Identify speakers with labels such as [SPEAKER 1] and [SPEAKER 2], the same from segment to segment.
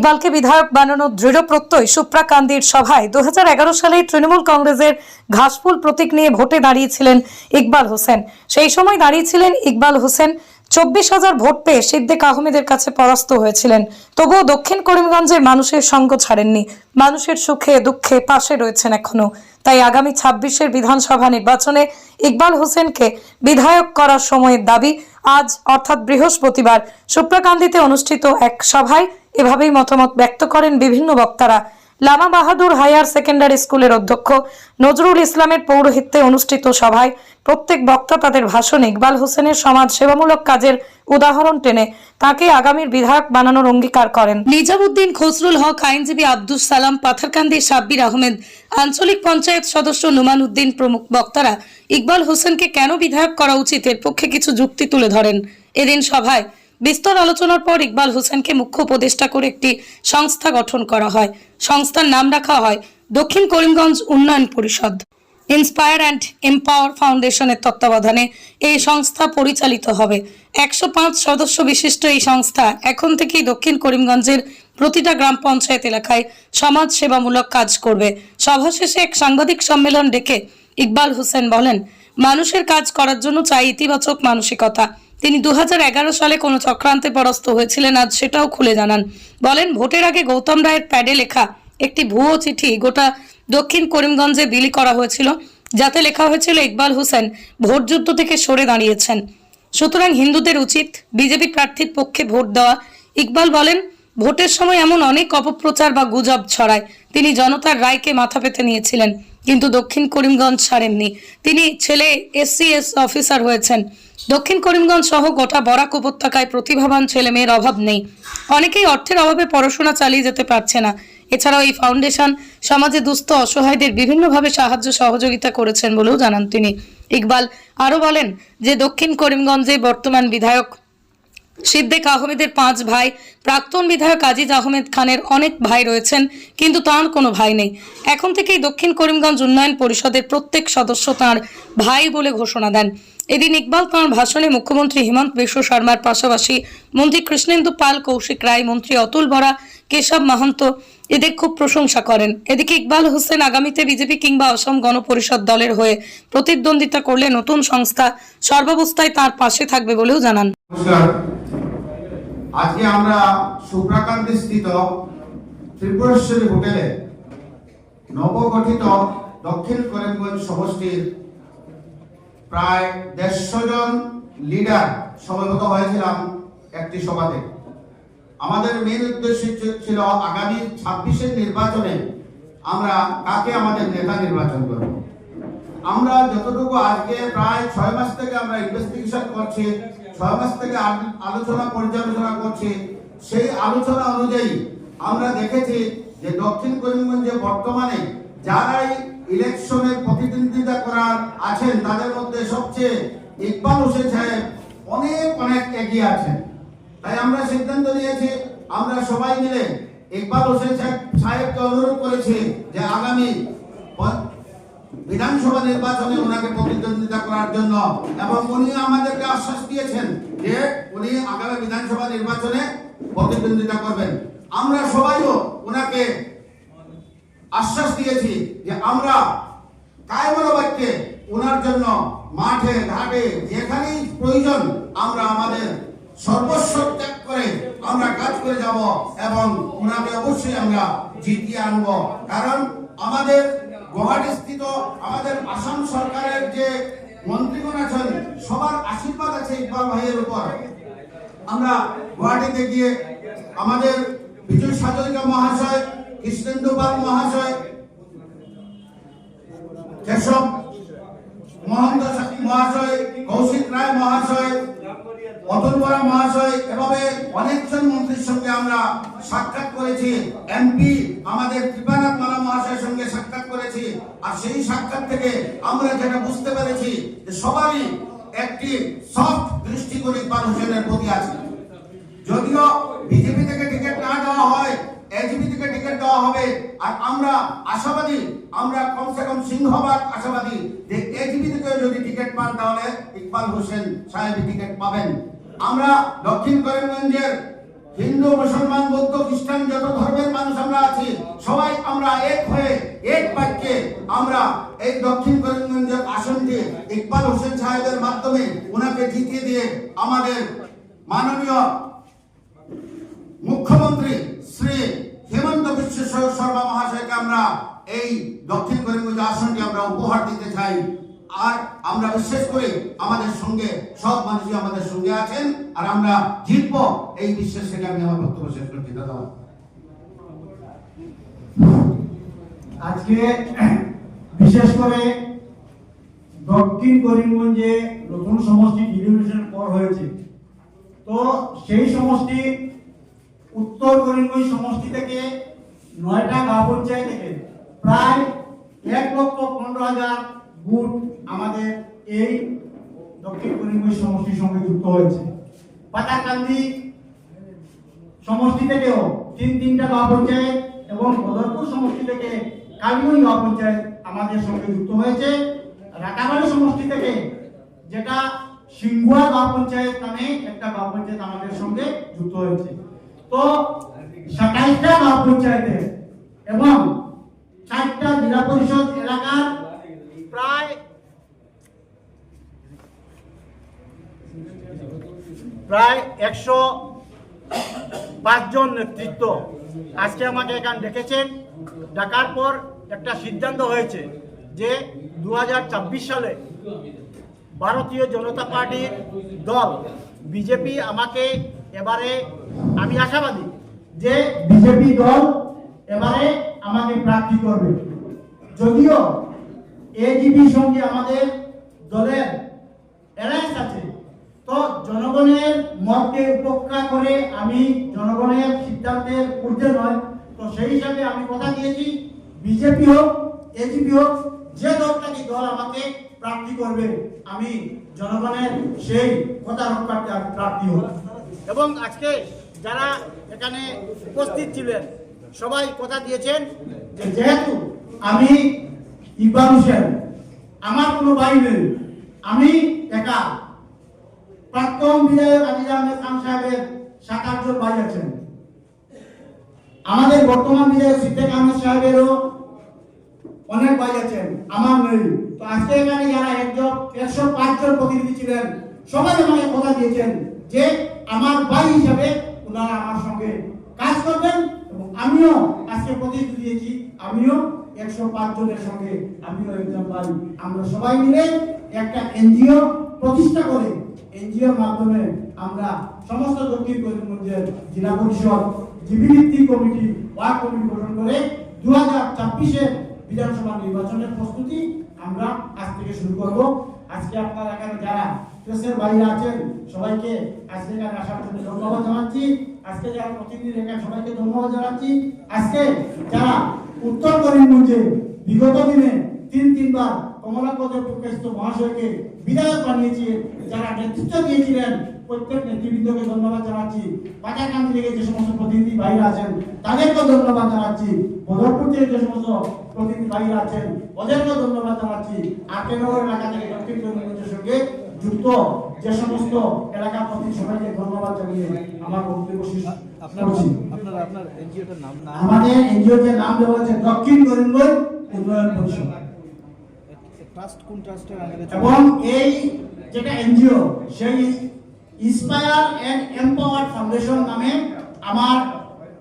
[SPEAKER 1] ইকবালকে বিধায়ক বানানোর দৃঢ় প্রত্যয় সুপ্রা কান্দির সভায় 2011 সালে তৃণমূল কংগ্রেসের ঘাসফুল প্রতীক নিয়ে ভোটে দাঁড়িয়েছিলেন ইকবাল হোসেন। সেই সময় দাঁড়িয়েছিলেন ইকবাল হোসেন 24,000 ভোট পেয়ে সিদ্দিক আহমেদের কাছে পরাস্ত হয়েছিলেন। তবুও দক্ষিণ করিমগঞ্জের মানুষের সঙ্গ ছাড়েননি, মানুষের সুখে দুঃখে পাশে রয়েছেন এখনো। তাই আগামী 26-এর বিধানসভা নির্বাচনে ইকবাল হোসেনকে বিধায়ক করার সময়ের দাবি আজ অর্থাৎ বৃহস্পতিবার সুপ্রাকান্দিতে অনুষ্ঠিত এক সভায় এভাবেই মতামত ব্যক্ত করেন বিভিন্ন বক্তারা। লামা বাহাদুর হায়ার সেকেন্ডারি স্কুলের অধ্যক্ষ নজরুল ইসলামের পৌরোহিত্যে অনুষ্ঠিত সভায় প্রত্যেক বক্তা তাদের ভাষণে ইকবাল হোসেনের সমাজ সেবামূলক কাজের উদাহরণ টেনে তাকে আগামীর বিধায়ক বানানোর অঙ্গীকার করেন। নিজামুদ্দিন খসরুল হক, আইনজীবী আব্দুস সালাম, পাথারকান্দির সাব্বির আহমেদ, আঞ্চলিক পঞ্চায়েত সদস্য নুমান উদ্দিন প্রমুখ বক্তারা ইকবাল হোসেনকে কেন বিধায়ক করা উচিত এর পক্ষে কিছু যুক্তি তুলে ধরেন। এদিন সভায় বিস্তর আলোচনার পর ইকবাল হোসেনকে মুখ্য উপদেষ্টা করে একটি সংস্থা গঠন করা হয়। সংস্থার নাম রাখা হয় দক্ষিণ করিমগঞ্জ উন্নয়ন পরিষদ। ইন্সপায়ার অ্যান্ড এম্পাওয়ার ফাউন্ডেশনের তত্ত্বাবধানে এই সংস্থা পরিচালিত হবে। 105 সদস্য বিশিষ্ট এই সংস্থা এখন থেকেই দক্ষিণ করিমগঞ্জের প্রতিটা গ্রাম পঞ্চায়েত এলাকায় সমাজ সেবামূলক কাজ করবে। সভা শেষে এক সাংবাদিক সম্মেলন ডেকে ইকবাল হোসেন বলেন, মানুষের কাজ করার জন্য চাই ইতিবাচক মানসিকতা। তিনি 2011 সালে কোনো চক্রান্তে পরাস্ত হয়েছিলেন, আজ সেটাও খুলে জানান। বলেন, ভোটের আগে গৌতম রায়ের প্যাডে লেখা একটি ভুয়ো চিঠি গোটা দক্ষিণ করিমগঞ্জে বিলি করা হয়েছিল, যাতে লেখা হয়েছিল ইকবাল হোসেন ভোটযুদ্ধ থেকে সরে দাঁড়িয়েছেন, সুতরাং হিন্দুদের উচিত বিজেপি প্রার্থীর পক্ষে ভোট দেওয়া। ইকবাল বলেন, ভোটের সময় এমন অনেক অপপ্রচার বা গুজব ছড়ায়। তিনি জনতার রায়কে মাথা পেতে নিয়েছিলেন, কিন্তু দক্ষিণ করিমগঞ্জ ছাড়েননি। তিনি ছেলে SCS অফিসার হয়েছেন। দক্ষিণ করিমগঞ্জ সহ গোটা বরাক উপত্যকায় প্রতিভাবান ছেলে মেয়ের অভাব নেই। অনেকেই অর্থের অভাবে পড়াশোনা চালিয়ে যেতে পারছে না। এছাড়াও এই ফাউন্ডেশন সমাজে দুস্থ অসহায়দের বিভিন্নভাবে সাহায্য সহযোগিতা করেছেন বলেও জানান তিনি। ইকবাল আরো বলেন যে দক্ষিণ করিমগঞ্জে বর্তমান বিধায়ক সিদ্দিক আহমেদের 5 ভাই, প্রাক্তন বিধায়ক আজিজ আহমেদ খানের অনেক ভাই রয়েছেন, কিন্তু তাঁর কোনো ভাই নেই। এখন থেকেই দক্ষিণ করিমগঞ্জ উন্নয়ন পরিষদের প্রত্যেক সদস্য তাঁর ভাই বলে ঘোষণা দেন। এদিন ইকবাল তাঁর ভাষণে মুখ্যমন্ত্রী হিমন্ত বিশ্ব শর্মার পাশাপাশি মন্ত্রী কৃষ্ণেন্দু পাল, কৌশিক রায়, মন্ত্রী অতুল বরা, কেশব মাহান্ত এদের খুব প্রশংসা করেন। এদিকে ইকবাল হোসেন আগামীতে বিজেপি কিংবা অসম গণপরিষদ দলের হয়ে প্রতিদ্বন্দ্বিতা করলে নতুন সংস্থা সর্বাবস্থায় তার পাশে থাকবে বলেও জানান।
[SPEAKER 2] আজকে আমরা সুপ্রাকান্দি স্থিত ত্রিপুরেশ্বরী হোটেলে নবগঠিত দক্ষিণ করিমগঞ্জ সমষ্টির প্রায় 150 জন লিডার সমবেত হয়েছিলাম একটি সভাতে। আমাদের মেন উদ্দেশ্য ছিল আগামী 26-এর নির্বাচনে আমরা কাকে আমাদের নেতা নির্বাচন করব। আমরা যতটুকু আজকে প্রায় 6 মাস থেকে আমরা ইনভেস্টিগেশন করছি, 6 মাস থেকে আলোচনা পর্যালোচনা করছি, সেই আলোচনা অনুযায়ী আমরা দেখেছি যে দক্ষিণ করিমগঞ্জে বর্তমানে যারাই ইলেকশনের প্রতিদ্বন্দ্বিতা করার আছেন তাদের মধ্যে সবচেয়ে ইকবাল হোসেন সাহেব অনেক এগিয়ে আছেন। তাই আমরা সিদ্ধান্ত নিয়েছি, আমরা সবাই মিলে ইকবাল হোসেন সাহেবকে অনুরোধ করেছি যে আগামী বিধানসভা নির্বাচনে ওনাকে প্রতিদ্বন্দ্বিতা করার জন্য, এবং উনি আমাদেরকে আশ্বাস দিয়েছেন যে উনি আগামী বিধানসভা নির্বাচনে প্রতিদ্বন্দ্বিতা করবেন। আমরা সবাইও ওনাকে আশ্বাস দিয়েছি যে আমরা কায়মনো বাক্যে ওনার জন্য মাঠে ঘাটে যেখানেই প্রয়োজন আমরা আমাদের সর্বস্ব ত্যাগ করে আমরা কাজ করে যাব, এবং ওনাকে অবশ্যই আমরা জিতিয়ে আনবো। কারণ আমাদের গুয়াহাটি স্থিত আমাদের আসাম সরকারের যে মন্ত্রীগণ আছেন সবার আশীর্বাদ আছে ইকবাল ভাইয়ের উপর। আমরা গুয়াহাটিতে গিয়ে আমাদের বিজয় সাজরিকা মহাশয়, কৃষ্ণেন্দু পাল মহাশয়, কেশব মহন্ত মহাশয়, কৌশিক রায় মহাশয়, অতুল বরা মহাশয়, এভাবে অনেকজন মন্ত্রীর সঙ্গে আমরা সাক্ষাৎ করেছি। MP আমাদের কৃপানাথ মালা মহাশয়ের সঙ্গে সাক্ষাৎ করেছি। আর সেই সাক্ষাৎ থেকে আমরা যেটা বুঝতে পেরেছি যে সবারই একটি সফট দৃষ্টিকোণ ইকবাল হোসেনের প্রতি আছে। যদিও বিজেপি থেকে টিকিট না দেওয়া হয়, AGP থেকে টিকিট দেওয়া হবে, আর আমরা আশাবাদী, আমরা কমসে কম সিংহভাগ আশাবাদী যে AGP থেকে যদি টিকিট পান তাহলে ইকবাল হোসেন সাহেব টিকিট পাবেন। আমরা দক্ষিণ করিমগঞ্জের হিন্দু, মুসলমান, বৌদ্ধ, খ্রিস্টান যত ধর্মের মানুষ আমরা আছি, সবাই আমরা এক হয়ে এক বাক্যে আমরা এই দক্ষিণ করিমগঞ্জের আসনটি ইকবাল হোসেন সাহেবের মাধ্যমে ওনাকে জিতিয়ে দিয়ে আমাদের মাননীয় মুখ্যমন্ত্রী শ্রী হেমন্ত বিশ্ব শর্মা মহাশয়কে আমরা এই দক্ষিণ করিমগঞ্জ আসনটি আমরা উপহার দিতে চাই। আর আমরা বিশ্বাস করি আমাদের সঙ্গে সব মানুষই আমাদের সঙ্গে আছেন, আর আমরা জিতবো এই বিশ্বাস থেকে আমি আমার বক্তব্য শেষ করছি। দাদা,
[SPEAKER 3] আজকে বিশেষ করে দক্ষিণ করিমগঞ্জে নতুন সমষ্টি ডিলিমিটেশন পর হয়েছে, তো সেই সমষ্টি উত্তর করিমগঞ্জ সমষ্টি থেকে 9টা গাঁও পঞ্চায়েত থেকে প্রায় 1,15,000 ভোট আমাদের এই দক্ষিণ করিমগঞ্জ সমষ্টির সঙ্গে যুক্ত হয়েছে। পাতাকান্দি সমষ্টি থেকেও 3টা গাঁও পঞ্চায়েত এবং বদরপুর সমষ্টি থেকে কালীগঞ্জ গাঁও পঞ্চায়েত আমাদের সঙ্গে যুক্ত হয়েছে। রাটাবাড়ি সমষ্টি থেকে যেটা সিংহুয়া গাঁও পঞ্চায়েত নামে একটা গাঁও পঞ্চায়েত আমাদের সঙ্গে যুক্ত হয়েছে। তো 27টা গাঁও পঞ্চায়েতে এবং 4টা জেলা পরিষদ এলাকার প্রায় 105 জন নেতৃত্ব আজকে আমাকে এখানে ডেকেছেন। ডাকার পর একটা সিদ্ধান্ত হয়েছে যে 2024 সালে ভারতীয় জনতা পার্টির দল বিজেপি আমাকে এবারে, আমি আশাবাদী যে বিজেপি দল এবারে আমাকে প্রার্থী করবে। যদিও এজিপির সঙ্গে আমাদের দলের অ্যালায়েন্স আছে, তো জনগণের মতকে উপেক্ষা করে আমি জনগণের সিদ্ধান্তের ঊর্ধ্বে নয়, তো সেই হিসাবে আমি কথা দিয়েছি বিজেপি হোক এজিপি হোক যে দলটাকে দল আমাকে প্রার্থী করবে আমি জনগণের সেই কথা রক্ষার্থে আমি প্রার্থী হব। এবং আজকে যারা এখানে উপস্থিত ছিলেন সবাই কথা দিয়েছেন যে যেহেতু আমি ইকবাল হোসেন, আমার কোনো ভাই নেই, আমি একা, প্রাক্তন বিধায়ক আজিজ আহমেদ খান সাহেবের 7-8 জন ভাই আছেন, আমাদের বর্তমান বিধায়ক সিদ্দিক আহমেদ সাহেবেরও অনেক ভাই আছেন, আমার নেই। তো আজকে এখানে যারা 105 জন প্রতিনিধি ছিলেন সবাই আমাকে কথা দিয়েছেন যে আমার ভাই হিসাবে ওনারা আমার সঙ্গে কাজ করবেন, এবং আমিও আজকে প্রতিনিধি দিয়েছি, আমিও 105 জনের সঙ্গে আমিও একজন ভাই। আমরা সবাই মিলে একটা এনজিও প্রতিষ্ঠা করে এনজিওর মাধ্যমে আমরা সমস্ত দক্ষিণ করিমগঞ্জের জেলা পরিষদ জিবি ভিত্তিক কমিটি ওয়ার্ড কমিটি গঠন করে 2024-এর বিধানসভা নির্বাচনের প্রস্তুতি আমরা আজ থেকে শুরু করব। আজকে আপনারা এখানে যারা প্রেসের বাইরে আছেন সবাইকে আজকে এখানে আসার জন্য ধন্যবাদ জানাচ্ছি। আজকে যারা প্রতিনিধি এখানে সবাইকে ধন্যবাদ জানাচ্ছি। আজকে যারা উত্তর করিমগঞ্জে বিগত দিনে 3বার কমলাপদ প্রকাশিত মহাশয়কে বিধায়ক বানিয়েছে, যারা নেতৃত্ব দিয়েছিলেন প্রত্যেক নেতৃবৃন্দকে ধন্যবাদ জানাচ্ছি। পাটাকান্দি থেকে যে সমস্ত প্রতিনিধি বাইরে আছেন তাদেরকেও ধন্যবাদ জানাচ্ছি। বদরপুর থেকে যে সমস্ত প্রতিনিধি বাইরে আছেন ওদেরকেও ধন্যবাদ জানাচ্ছি। আটনগর এলাকা থেকে দক্ষিণ করিমগঞ্জের সঙ্গে যুক্ত যে সমস্ত এলাকার প্রতি সবাইকে ধন্যবাদ জানিয়ে আমার বক্তব্য শেষ করছি।
[SPEAKER 4] আপনার এনজিওটার নাম?
[SPEAKER 3] আমাদের এনজিওর যে নাম দেওয়া আছে দক্ষিণ করিমগঞ্জ উন্নয়ন পরিষদ।
[SPEAKER 4] ট্রাস্ট কোন ট্রাস্টের আন্ডারে?
[SPEAKER 3] এবং এই যেটা এনজিও সেই ইন্সপায়ার এন্ড এম্পাওয়ার্ড ফাউন্ডেশন নামে আমার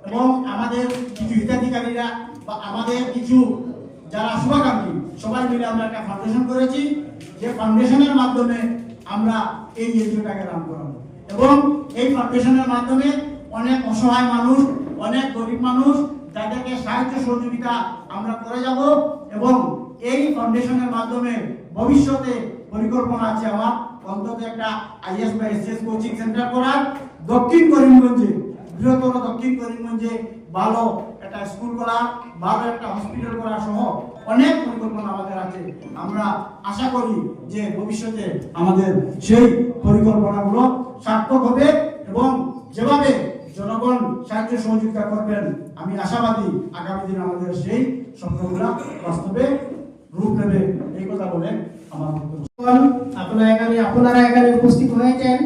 [SPEAKER 3] এবং আমাদের কিছু হিতাধিকারীরা বা আমাদের কিছু যারা শুভাকাঙ্ক্ষী সবাই মিলে আমরা একটা ফাউন্ডেশন করেছি, যে ফাউন্ডেশনের মাধ্যমে আমরা এই এনজিওটাকে রান করাবো। এবং এই ফাউন্ডেশনের মাধ্যমে অনেক অসহায় মানুষ, অনেক গরিব মানুষ যাদেরকে সাহায্য সহযোগিতা আমরা করে যাব। এবং এই ফাউন্ডেশনের মাধ্যমে ভবিষ্যতে পরিকল্পনা আছে আমার অন্তত একটা আইএস বা এসএস কোচিং সেন্টার করার, দক্ষিণ করিমগঞ্জে বৃহত্তর দক্ষিণ করিমগঞ্জে ভালো একটা স্কুল করা, ভালো একটা হসপিটাল করা সহ অনেক পরিকল্পনা আমাদের আছে। আমরা আশা করি যে ভবিষ্যতে আমাদের সেই পরিকল্পনাগুলো সার্থক হবে এবং যেভাবে জনগণ সাহায্য সহযোগিতা করবেন আমি আশাবাদী আগামী দিন আমাদের সেই স্বপ্নগুলো বাস্তবে রূপ নেবে। এই কথা বলে আমার বক্তব্য।
[SPEAKER 5] আপনারা এখানে উপস্থিত হয়েছেন।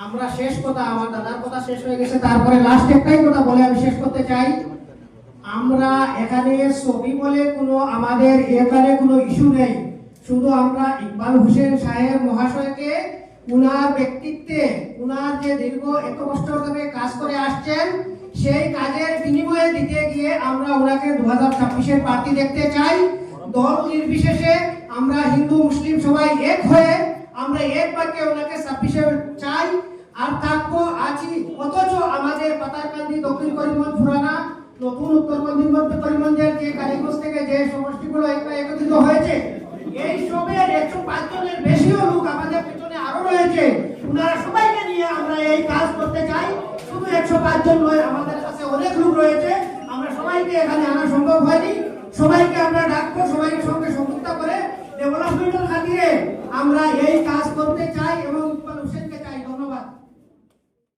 [SPEAKER 3] আমরা শেষ কথা, আমার দাদার কথা শেষ হয়ে গেছে, তারপরে লাস্ট একটাই কথা বলে আমি শেষ করতে চাই। আমরা এখানে ছবি বলে কোনো আমাদের এখানে কোনো ইস্যু নেই, শুধু আমরা ইকবাল হোসেন সাহেব মহাশয়কে উনার ব্যক্তিত্বে, উনার যে দীর্ঘ 1 বছর ধরে কাজ করে আসছেন, সেই কাজের বিনিময়ে দিতে গিয়ে আমরা ওনাকে 2026-এর প্রার্থী দেখতে চাই। দল নির্বিশেষে আমরা হিন্দু মুসলিম সবাই এক হয়ে আমরা এক বাক্যে ওনাকে 26-এ চাই আর থাকবো আছি। অথচ আমাদের পাতারকান্দি, দক্ষিণ করিমগঞ্জ, পুরানা, নতুন উত্তর করিমগঞ্জের যে কালীগঞ্জ থেকে যে সমষ্টিগুলো একত্রিত হয়েছে, এই সবের 105 জনের বেশিও লোক আমাদের পিছনে আরো রয়েছে। ওনারা সবাইকে নিয়ে আমরা এই কাজ করতে চাই। শুধু 105 জন নয়, আমাদের কাছে অনেক লোক রয়েছে, আমরা সবাইকে এখানে আনা সম্ভব হয়নি। সবাইকে আমরা ডাকবো, সবাইকে সঙ্গে সংযুক্ত করে ডেভেলপমেন্টের খাতিরে আমরা এই কাজ করতে চাই এবং ইকবাল হোসেনকে